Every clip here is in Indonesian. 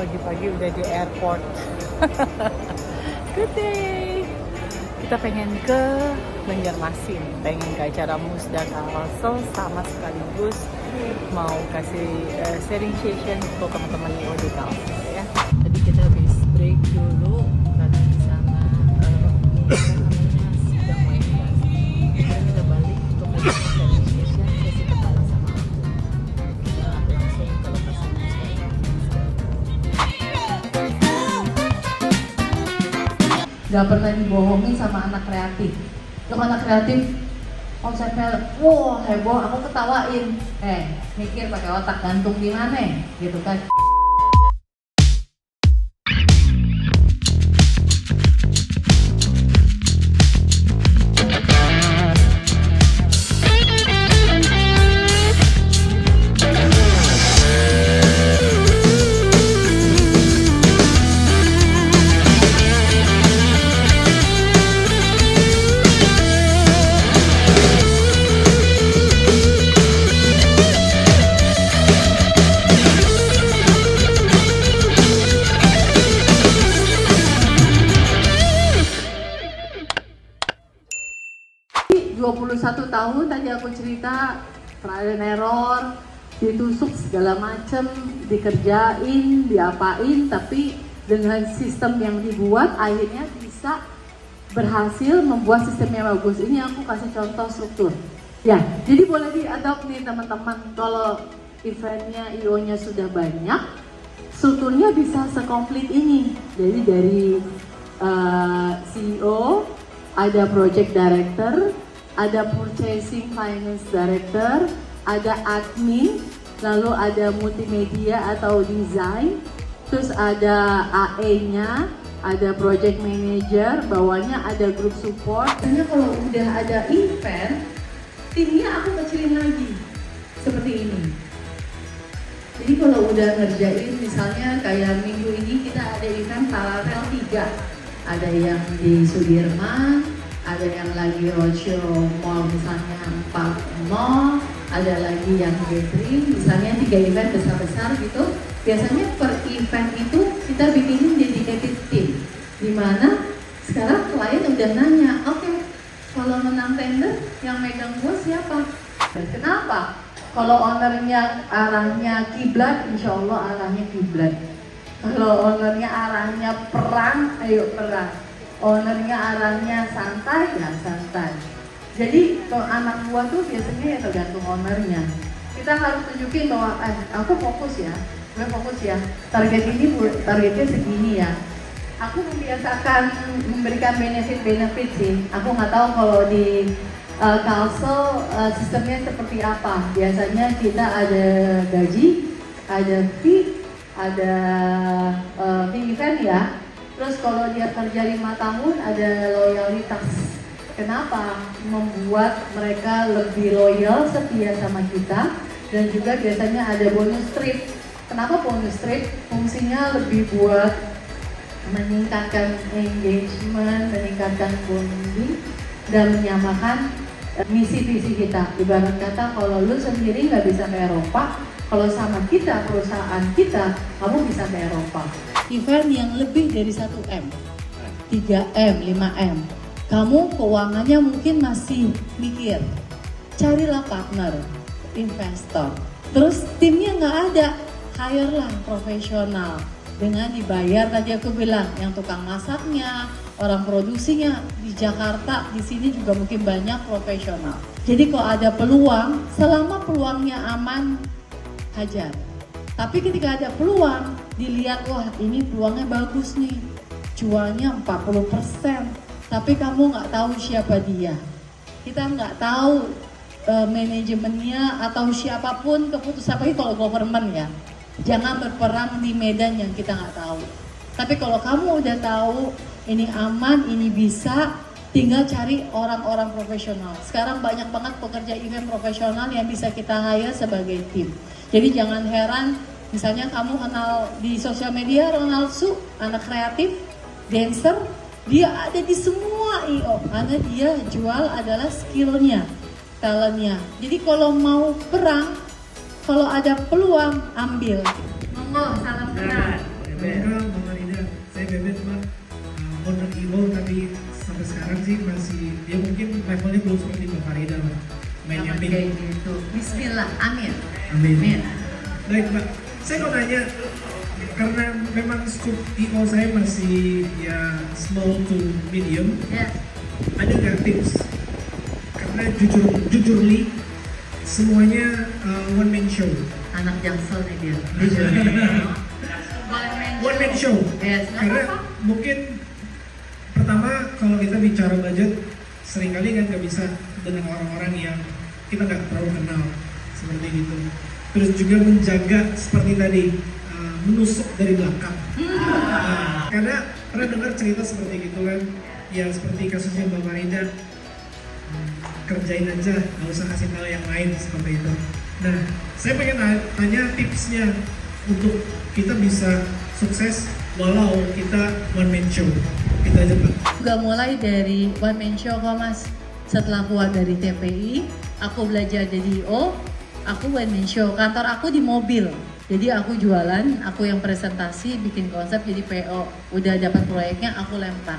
Pagi-pagi udah di airport. Good day. Kita pengen ke Banjarmasin, pengen ke acara Musda Kalsel, sama sekaligus mau kasih sharing session untuk teman-teman Neo di Kalsel ya. Tadi kita habis break dulu karena di sana namanya sidang mediasi. Kemudian kita balik untuk sharing session, sesi kepala sama aku. Kita langsung ke lokasi Musda. Gak pernah dibohongin sama anak kreatif. Lo anak kreatif konsepnya, wah heboh, aku ketawain. Mikir pakai otak, gantung di mana, gitu kan? Satu tahun tadi aku cerita trial and error, ditusuk segala macem, dikerjain, diapain, tapi dengan sistem yang dibuat akhirnya bisa berhasil membuat sistem yang bagus. Ini aku kasih contoh struktur. Ya, jadi boleh diadopt nih teman-teman. Kalau eventnya IO-nya sudah banyak, strukturnya bisa sekomplit ini. Jadi dari CEO, ada project director, ada purchasing finance director, ada admin, lalu ada multimedia atau design, terus ada AE-nya, ada project manager, bawahnya ada group support. Karena kalau udah ada event, timnya aku kecilin lagi, seperti ini. Jadi kalau udah ngerjain, misalnya kayak minggu ini kita ada event paralel 3, ada yang di Sudirman, ada yang lagi roadshow mall misalnya 4 mall, ada lagi yang gathering misalnya 3 event besar-besar gitu. Biasanya per event itu kita bikinin dedicated team, dimana sekarang klien udah nanya, oke, kalau menang tender yang megang gua siapa? Dan kenapa? Kalau ownernya arahnya kiblat, insya Allah arahnya kiblat. Kalau ownernya arahnya perang, ayo perang. Ownernya arahnya santai, ya santai. Jadi kalau anak buah tuh biasanya ya tergantung ownernya. Kita harus tunjukin bahwa aku fokus ya, gue fokus ya. Targetnya segini ya. Aku membiasakan memberikan benefit sih. Aku nggak tahu kalau di Kalsel sistemnya seperti apa. Biasanya kita ada gaji, ada fee, ada fee event ya. Terus kalau dia kerja 5 tahun ada loyalitas. Kenapa? Membuat mereka lebih loyal, setia sama kita. Dan juga biasanya ada bonus trip. Kenapa bonus trip? Fungsinya lebih buat meningkatkan engagement, meningkatkan bonding, dan menyamakan misi visi kita. Ibarat kata kalau lu sendiri nggak bisa ke Eropa, kalau sama kita, perusahaan kita, kamu bisa ke Eropa. Event yang lebih dari 1M, 3M, 5M. Kamu keuangannya mungkin masih mikir, carilah partner, investor. Terus timnya nggak ada, hire lah profesional. Dengan dibayar tadi aku bilang, yang tukang masaknya, orang produksinya di Jakarta, di sini juga mungkin banyak profesional. Jadi kalau ada peluang, selama peluangnya aman, hajar. Tapi ketika ada peluang, dilihat, wah ini peluangnya bagus nih, jualnya 40%, tapi kamu nggak tahu siapa dia. Kita nggak tahu manajemennya atau siapapun keputusan, apalagi kalau government ya. Jangan berperang di medan yang kita nggak tahu. Tapi kalau kamu udah tahu, ini aman, ini bisa, tinggal cari orang-orang profesional. Sekarang banyak banget pekerja event profesional yang bisa kita hire sebagai tim. Jadi jangan heran, misalnya kamu kenal di sosial media Ronald Su, anak kreatif, dancer, dia ada di semua IO, karena dia jual adalah skillnya, talentnya. Jadi kalau mau perang, kalau ada peluang, ambil. Monggo, salam kenal. Kayak gitu. Bismillah, amin. Amin. Baik Mbak, saya mau nanya, karena memang scoop IO saya masih ya small to medium, Ya. ada nggak tips? Karena jujurly semuanya one man show. Anak Jaksel nih dia. One man show. Yes, nggak Karena apa-apa. mungkin pertama kalau kita bicara budget, seringkali kan nggak bisa dengan orang-orang yang kita nggak terlalu kenal seperti gitu. Terus juga menjaga seperti tadi menusuk dari belakang. Karena pernah dengar cerita seperti gitu kan, ya seperti kasusnya Mbak Marida, kerjain aja, nggak usah kasih tahu yang lain seperti itu. Nah, saya pengen tanya tipsnya untuk kita bisa sukses walau kita one man show. Itu aja Pak. Juga mulai dari one man show kok Mas. Setelah keluar dari TPI, aku belajar jadi IO, aku one man show. Kantor aku di mobil. Jadi aku jualan, aku yang presentasi, bikin konsep jadi PO. Udah dapat proyeknya, aku lempar.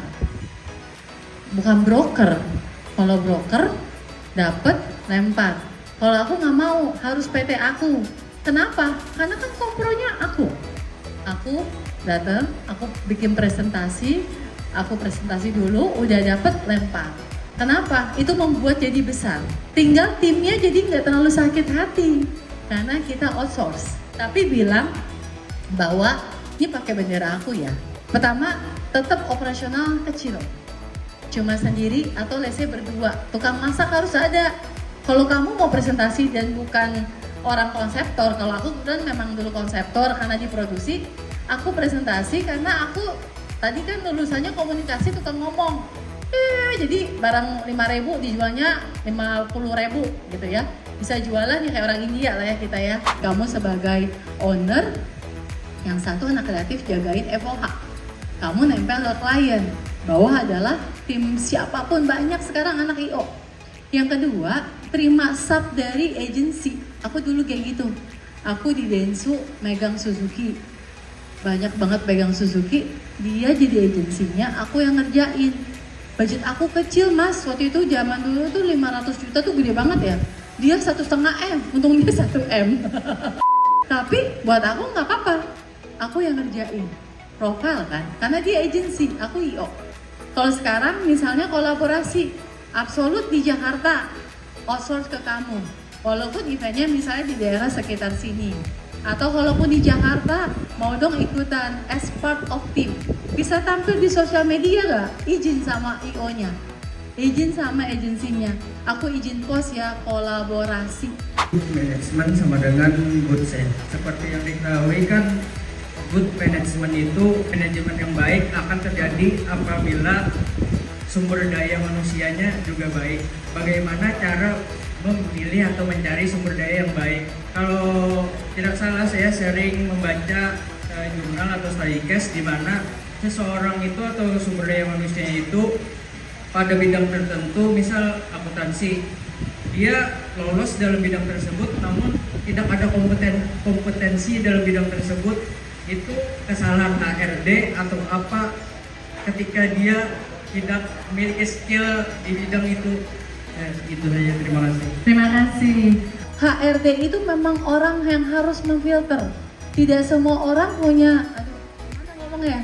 Bukan broker. Kalau broker dapat lempar. Kalau aku nggak mau, harus PT aku. Kenapa? Karena kan kompronya aku. Aku datang, aku bikin presentasi, aku presentasi dulu, udah dapet lempar. Kenapa? Itu membuat jadi besar. Tinggal timnya jadi nggak terlalu sakit hati karena kita outsource. Tapi bilang bahwa ini pakai bendera aku ya. Pertama, tetap operasional kecil. Cuma sendiri atau let's say berdua. Tukang masak harus ada. Kalau kamu mau presentasi dan bukan orang konseptor, kalau aku kan memang dulu konseptor karena diproduksi, aku presentasi karena aku tadi kan lulusannya komunikasi tukang ngomong. Jadi barang 5.000 dijualnya 50.000 gitu ya. Bisa jualan ya kayak orang India lah ya kita ya. Kamu sebagai owner, yang satu anak kreatif jagain FOH. Kamu nempel ke klien. Bawah adalah tim siapapun, banyak sekarang anak IO. Yang kedua, terima sub dari agency. Aku dulu kayak gitu. Aku di Densu megang Suzuki. Banyak banget pegang Suzuki. Dia jadi agensinya, aku yang ngerjain. Budget aku kecil Mas, waktu itu zaman dulu tuh 500 juta tuh gede banget ya. Dia 1,5 M, untung dia 1 M. Tapi buat aku nggak apa-apa, aku yang ngerjain. Profile kan, karena dia agensi, aku IO. Kalau sekarang misalnya kolaborasi, Absolut di Jakarta, outsource ke kamu. Walaupun eventnya misalnya di daerah sekitar sini. Atau walaupun di Jakarta, mau dong ikutan as part of team. Bisa tampil di sosial media gak? Izin sama IO-nya. Izin sama agensinya. Aku izin post ya, kolaborasi. Good management sama dengan good sales. Seperti yang diketahui kan, good management itu manajemen yang baik akan terjadi apabila sumber daya manusianya juga baik. Bagaimana cara memilih atau mencari sumber daya yang baik? Kalau tidak salah saya sering membaca jurnal atau study case di mana seseorang itu atau sumber daya manusianya itu pada bidang tertentu, misal akuntansi, dia lolos dalam bidang tersebut namun tidak ada kompetensi dalam bidang tersebut. Itu kesalahan HRD atau apa ketika dia tidak memiliki skill di bidang itu. Ya, itu saja, terima kasih. Terima kasih. HRD itu memang orang yang harus memfilter. Tidak semua orang punya, gimana ngomongnya?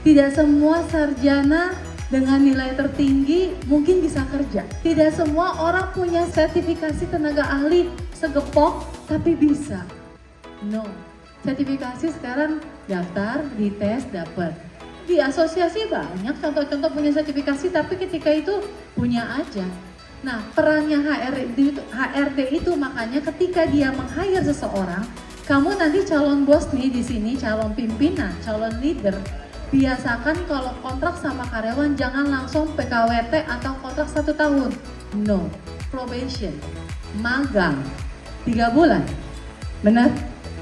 Tidak semua sarjana dengan nilai tertinggi mungkin bisa kerja. Tidak semua orang punya sertifikasi tenaga ahli segepok tapi bisa. No. Sertifikasi sekarang daftar, dites, dapat. Di asosiasi banyak contoh-contoh punya sertifikasi tapi ketika itu punya aja. Nah, perannya HRD itu makanya ketika dia meng-hire seseorang, kamu nanti calon bos nih di sini, calon pimpinan, calon leader, biasakan kalau kontrak sama karyawan jangan langsung PKWT atau kontrak 1 tahun. No, probation, magang, 3 bulan. Benar?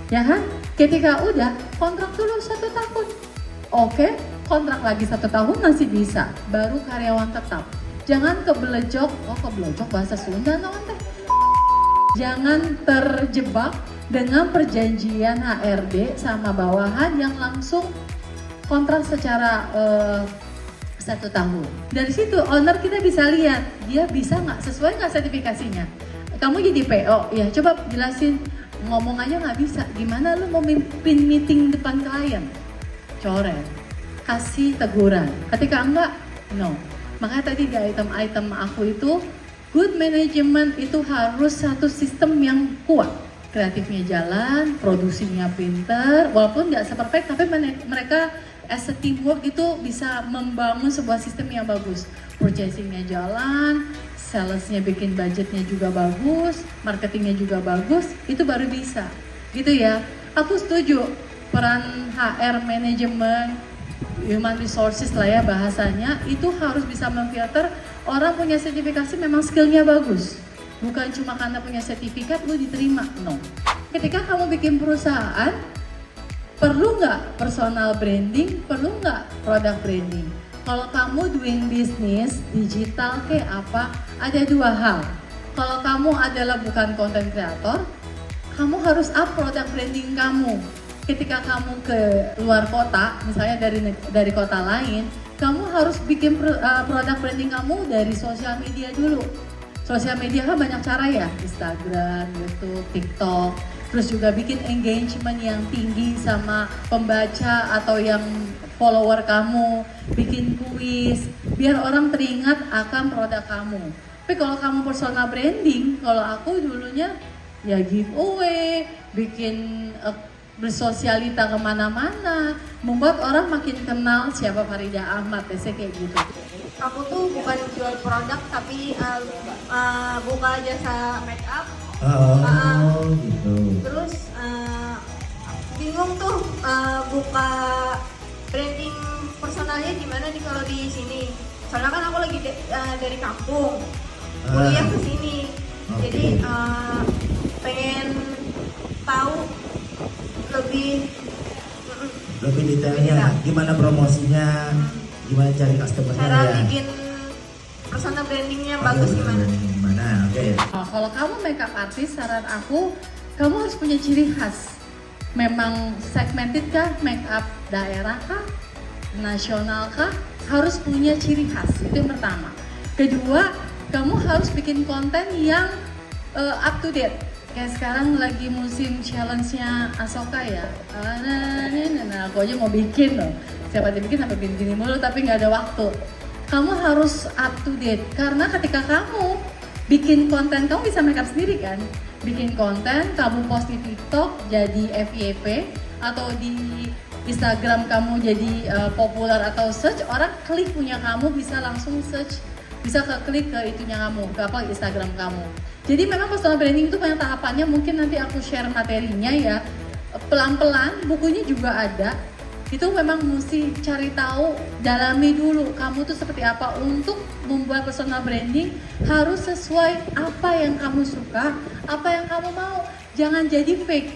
Ya kan? Ketika udah, kontrak dulu 1 tahun. Oke, kontrak lagi 1 tahun masih bisa, baru karyawan tetap. Jangan kebelejok, kebelejok bahasa Sunda naon teh. Jangan terjebak dengan perjanjian HRD sama bawahan yang langsung kontrak secara 1 tahun. Dari situ owner kita bisa lihat dia bisa nggak sesuai nggak sertifikasinya. kamu jadi PO, ya coba jelasin, ngomong aja nggak bisa, gimana lu mau mimpin meeting depan klien? Coret, kasih teguran, ketika enggak, no. Makanya tadi di item-item aku itu, good management itu harus satu sistem yang kuat. Kreatifnya jalan, produksinya pinter, walaupun nggak seperfect, tapi mereka as a teamwork itu bisa membangun sebuah sistem yang bagus. Purchasingnya jalan, salesnya bikin budgetnya juga bagus, marketingnya juga bagus, itu baru bisa. Gitu ya, aku setuju peran HR manajemen, human resources lah ya bahasanya, itu harus bisa memfilter orang punya sertifikasi memang skillnya bagus. Bukan cuma karena punya sertifikat lu diterima, no. Ketika kamu bikin perusahaan, perlu nggak personal branding, perlu nggak product branding? Kalau kamu doing business, digital kayak apa, ada dua hal. Kalau kamu adalah bukan content creator, kamu harus up product branding kamu. Ketika kamu ke luar kota, misalnya dari kota lain, kamu harus bikin product branding kamu dari sosial media dulu. Sosial media kan banyak cara ya, Instagram, YouTube, TikTok. Terus juga bikin engagement yang tinggi sama pembaca atau yang follower kamu. Bikin kuis, biar orang teringat akan produk kamu. Tapi kalau kamu personal branding, kalau aku dulunya ya giveaway, bikin bersosialita kemana-mana, membuat orang makin kenal siapa Farida Ahmad, biasanya kayak gitu. Aku tuh bukan jual produk tapi buka jasa make up. Gitu. Terus bingung tuh buka branding personalnya gimana nih kalau di sini. Soalnya kan aku lagi dari kampung kuliah ke sini. Jadi pengen tahu lebih detailnya, gimana promosinya, gimana cari customer-nya cara ya. bikin personal brandingnya bagus gimana? Oke. Nah, kalau kamu makeup artist, saran aku, kamu harus punya ciri khas. Memang segmented kah, makeup daerah kah, nasional kah, harus punya ciri khas, itu yang pertama. Kedua, kamu harus bikin konten yang up to date. Kayak sekarang lagi musim challenge-nya Asoka ya. Nah, aku aja mau bikin loh. Siapa dibikin sampai gini mulu tapi nggak ada waktu. Kamu harus up to date karena ketika kamu bikin konten, kamu bisa makeup sendiri kan? Bikin konten, kamu post di TikTok jadi FYP atau di Instagram kamu jadi populer atau search, orang klik punya kamu bisa langsung search, bisa klik ke itunya kamu, ke apa Instagram kamu. Jadi memang personal branding itu banyak tahapannya, mungkin nanti aku share materinya ya. Pelan-pelan, bukunya juga ada. Itu memang mesti cari tahu, dalami dulu kamu tuh seperti apa. Untuk membuat personal branding harus sesuai apa yang kamu suka, apa yang kamu mau. Jangan jadi fake.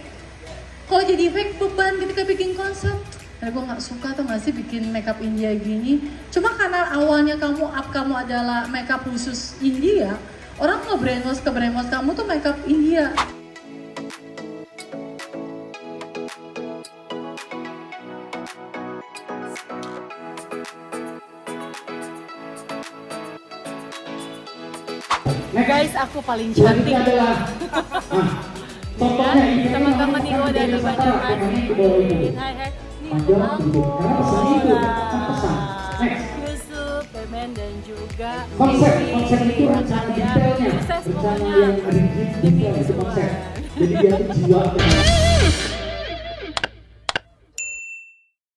Kalau jadi fake beban ketika bikin konsep. Gue nggak suka tuh nggak sih bikin makeup India gini. Cuma karena awalnya kamu adalah makeup khusus India, orang nge-brainwash kamu tuh makeup India. Guys, aku paling cantik. Ya, teman-teman Nio dari Banjarmasin. Hai. Ini aku, Yusuf, Bemen, dan juga Vivi, Natalia. Sukses pokoknya demi kesembuhan. Jadi dia jiwa